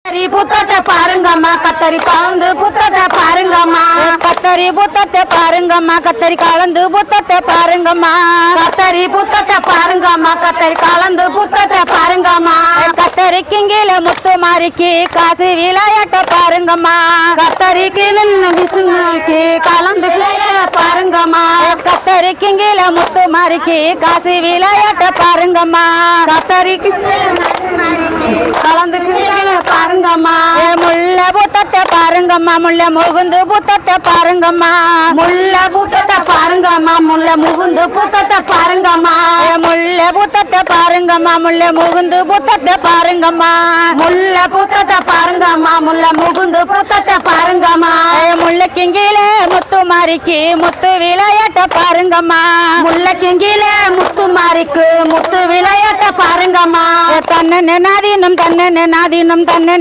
புத்தத்தை பாருங்கம்மா கத்தரி கலந்து புத்தத்தை பாருங்கம்மா கத்தரி புத்தத்தை பாருங்கம்மா கத்தரி கலந்து புத்தத்தை பாருங்கம்மா கத்தரி புத்தத்தை பாருங்கம்மா கத்தரி கலந்து புத்தத்தை பாருங்கம்மா கத்தரிக்கு கீழே முத்து மாறிக்கு காசு விளையாட்ட பாருங்கம்மா கத்தரிக்கு கலந்து பாருங்கம்மா கத்தரிக்கு கீழே முத்து மாறிக்கு காசு விளையாட்ட பாருங்கம்மா கத்தரிக்கு கலந்து பாருங்கம்மா முல்ல புத்தத்தை பாருங்கம்மா முல்ல முகுந்து புத்தத்தை பாருங்கம்மா முல்ல புத்தத்தை பாருங்கம்மா முல்ல முகுந்து புத்தத்தை பாருங்கம்மா முல்ல புத்தத்தை பாருங்கம்மா முல்ல முகுந்து புத்தத்தை பாருங்கம்மா முல்ல புத்தத்தை பாருங்கம்மா முல்ல முகுந்து புத்தத்தை பாருங்கம்மா முல்லைக்கு கீழே முத்து மாறிக்கு முத்து விளையாட்ட பாருங்கம்மா முல்லைக்கு கீழே முத்து மாறிக்கு முத்து விளையாட்ட பாருங்கம்மா தன்னே நாதீனம் தன்னே நாதீனம் தன்னே